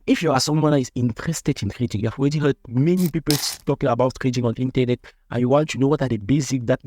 if you are someone that is interested in trading, you have already heard many people talking about trading on the internet, and you want to know what are the basics that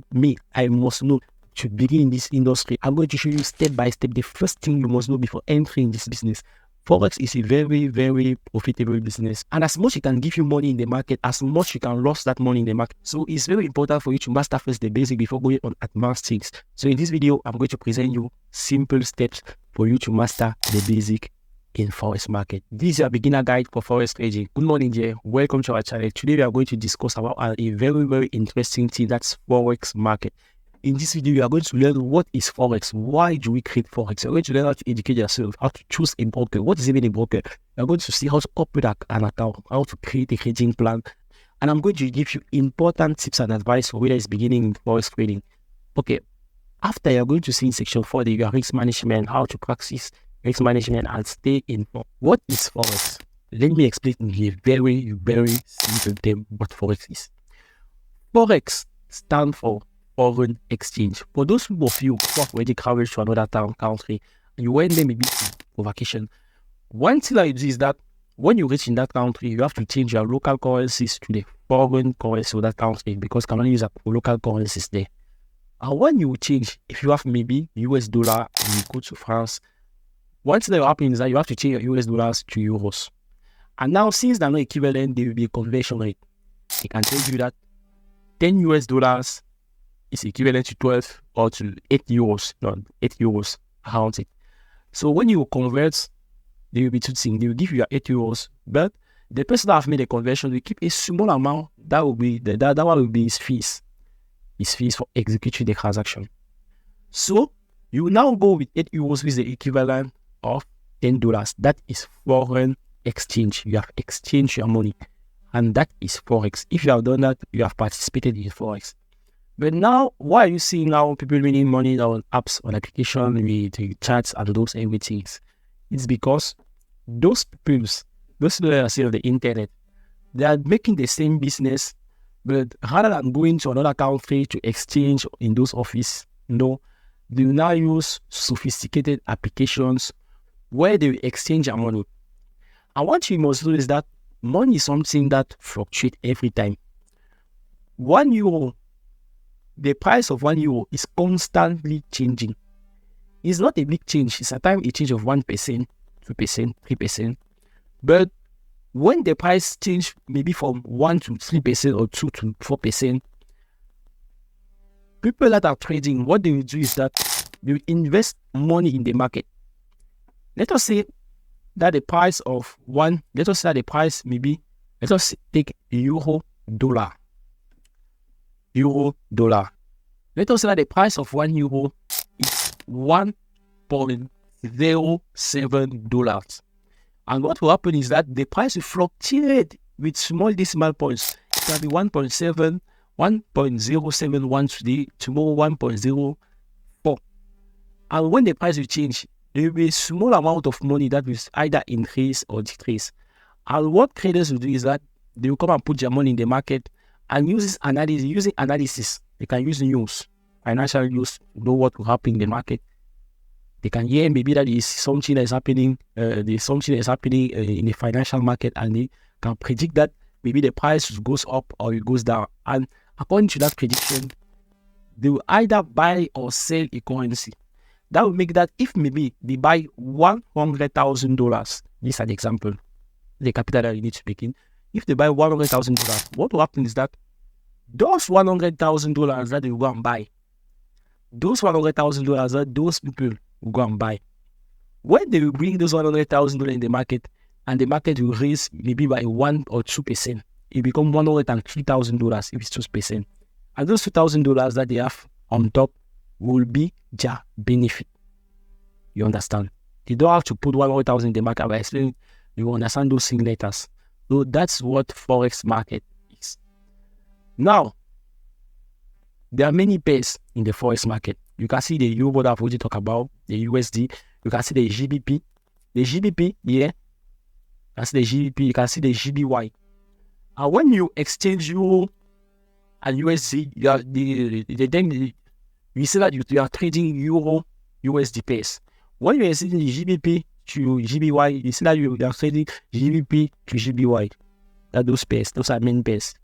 I must know to begin in this industry, I'm going to show you step by step the first thing you must know before entering this business. Forex is a very, very profitable business. And as much it can give you money in the market, as much you can lose that money in the market. So it's very important for you to master first the basic before going on advanced things. So in this video, I'm going to present you simple steps for you to master the basic in Forex market. This is your beginner guide for Forex trading. Good morning, dear. Welcome to our channel. Today we are going to discuss about a very, very interesting thing, that's Forex market. In this video, you are going to learn what is Forex, why do we create Forex. You're going to learn how to educate yourself, how to choose a broker, what is even a broker. You're going to see how to open an account, how to create a hedging plan. And I'm going to give you important tips and advice for whether it's beginning in Forex trading. Okay, after you're going to see in section 4 your risk management, how to practice risk management and stay informed. What is Forex? Let me explain in a very, very simple term what Forex is. Forex stands for foreign exchange. For those of you who have already traveled to another country and you went there maybe for vacation, one thing I do is that when you reach in that country, you have to change your local currencies to the foreign currency of that country because you can only use local currencies there. And when you change, if you have maybe US dollar and you go to France, one thing that will happen is that you have to change your US dollars to euros. And now, since they're not equivalent, there will be a conversion rate. They can tell you that 10 US dollars is equivalent to 12 or to 8 euros, no, 8 euros around it. So when you convert, there will be two things. They will give you 8 euros, but the person that have made the conversion will keep a small amount. That will be that one will be his fees. His fees for executing the transaction. So you will now go with 8 euros, which is the equivalent of $10. That is foreign exchange. You have exchanged your money, and that is Forex. If you have done that, you have participated in Forex. But now, why are you seeing now people winning money on apps, on application, with chats and those everything? It's because those people that are still on the internet, they are making the same business, but rather than going to another country to exchange in those offices, no, they will now use sophisticated applications where they will exchange their money. And what you must do is that money is something that fluctuates every time. €1, the price of €1 is constantly changing. It's not a big change. It's a time a change of 1%, 2%, 3%. But when the price change maybe from 1 to 3% or 2 to 4%, people that are trading, what they will do is that they will invest money in the market. Let us say that the price of let us take euro dollar. Let us say that the price of €1 is $1.07. And what will happen is that the price will fluctuate with small decimal points. It can be 1.7, 1.071 today, tomorrow 1.04. And when the price will change, there will be a small amount of money that will either increase or decrease. And what traders will do is that they will come and put their money in the market and using analysis. They can use news, financial news, to know what will happen in the market. They can hear maybe that is something that is happening, in the financial market, and they can predict that maybe the price goes up or it goes down. And according to that prediction, they will either buy or sell a currency. That will make that if maybe they buy $100,000, this is an example, the capital that you need to begin. If they buy $100,000, what will happen is that those $100,000 that they will go and buy, those $100,000 that those people will go and buy, when they will bring those $100,000 in the market, and the market will raise maybe by 1 or 2%, it becomes $103,000 if it's 2%. And those $2,000 that they have on top will be their benefit. You understand? They don't have to put 100,000 in the market. I explain, you understand those things later. So that's what Forex market is. Now, there are many pairs in the Forex market. You can see the euro that I've already talked about, the USD. You can see the GBP. The GBP, yeah. You can see the GBP. You can see the GBY. And when you exchange euro and USD, you see that you are trading euro USD pairs. When you are exchanging the GBP to GBY. You see that you are trading GBP to GBY. Those pairs, those are main pairs.